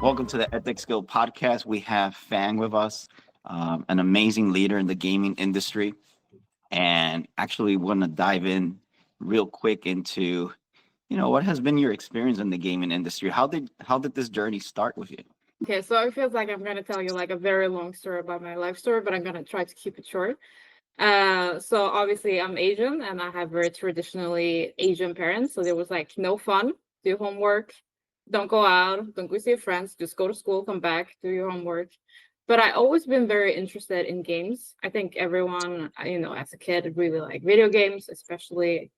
Welcome to the Ethic Skill Podcast. We have Fang with us, an amazing leader in the gaming industry. And actually, we're going to dive in real quick into, what has been your experience in the gaming industry? How did this journey start with you? Okay, so it feels like I'm going to tell you like a very long story about my life story, but I'm going to try to keep it short. So obviously I'm Asian and I have very traditionally Asian parents. So there was like no fun, do homework, don't go out, don't go see your friends, just go to school, come back, do your homework. But I always been very interested in games. I think everyone, as a kid really like video games, especially.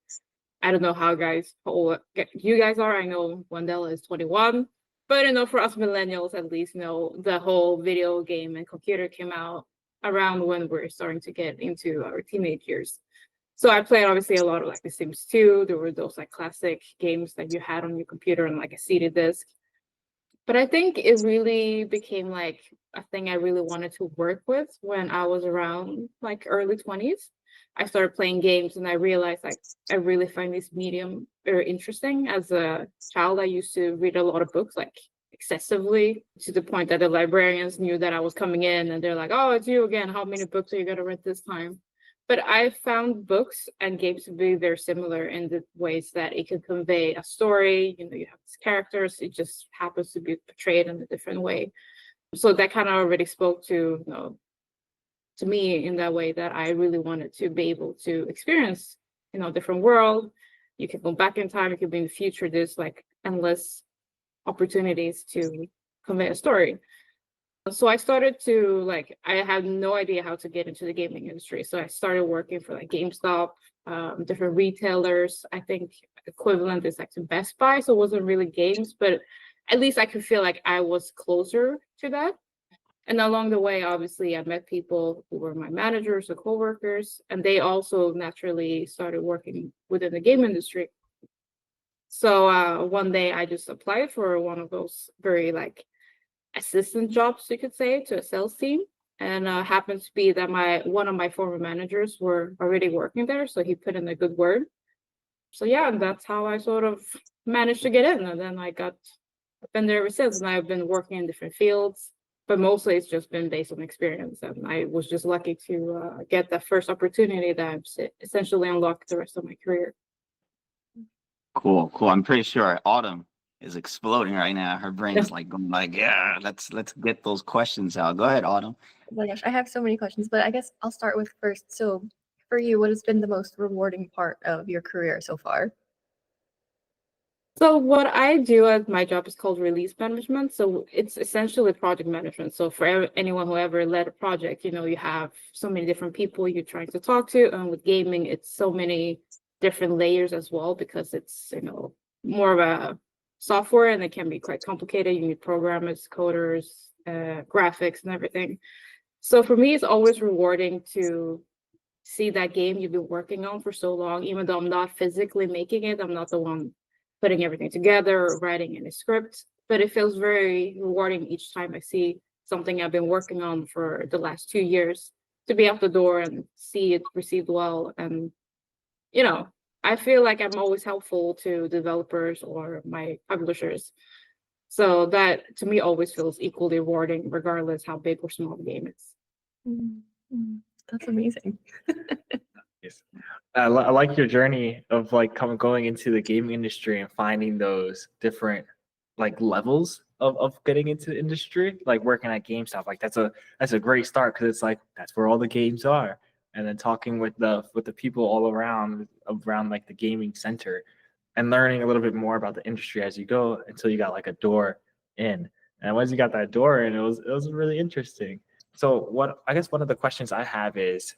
I don't know how old you guys are. I know Wendell is 21. But for us millennials at least, the whole video game and computer came out around when we're starting to get into our teenage years. So I played obviously a lot of like The Sims 2. There were those like classic games that you had on your computer and like a CD disc. But I think it really became like a thing I really wanted to work with when I was around like early 20s. I started playing games and I realized like I really find this medium very interesting. As a child, I used to read a lot of books, like excessively, to the point that the librarians knew that I was coming in and they're like, "Oh, it's you again. How many books are you going to read this time?" But I found books and games to be very similar in the ways that it can convey a story. You have these characters, it just happens to be portrayed in a different way. So that kind of already spoke to me in that way that I really wanted to be able to experience, different world. You can go back in time, you can be in the future. There's like endless opportunities to convey a story. So I started to I had no idea how to get into the gaming industry. So I started working for like GameStop, different retailers. I think equivalent is like to Best Buy. So it wasn't really games, but at least I could feel like I was closer to that. And along the way, obviously, I met people who were my managers or coworkers, and they also naturally started working within the game industry. So one day I just applied for one of those very assistant jobs, you could say, to a sales team. And happens to be that one of my former managers were already working there, so he put in a good word. So yeah, and that's how I sort of managed to get in. And then I've been there ever since, and I've been working in different fields, but mostly it's just been based on experience. And I was just lucky to get that first opportunity that essentially unlocked the rest of my career. Cool. I'm pretty sure Autumn is exploding right now. Her brain is going yeah, let's get those questions out. Go ahead, Autumn. Oh my gosh, I have so many questions, but I guess I'll start with first. So for you, what has been the most rewarding part of your career so far? So what I do as my job is called release management. So it's essentially project management. So for anyone who ever led a project, you have so many different people you're trying to talk to. And with gaming, it's so many different layers as well, because it's, more of a software and it can be quite complicated. You need programmers, coders, graphics and everything. So for me, it's always rewarding to see that game you've been working on for so long, even though I'm not physically making it. I'm not the one putting everything together or writing in a script, but it feels very rewarding each time I see something I've been working on for the last 2 years to be out the door and see it received well. And, I feel like I'm always helpful to developers or my publishers. So that to me always feels equally rewarding, regardless how big or small the game is. Mm-hmm. That's amazing. Yes. I like your journey of going into the gaming industry and finding those different levels of getting into the industry, like working at GameStop. That's a great start, because it's that's where all the games are. And then talking with the people all around the gaming center and learning a little bit more about the industry as you go until you got a door in. And once you got that door in, it was really interesting. So I guess one of the questions I have is,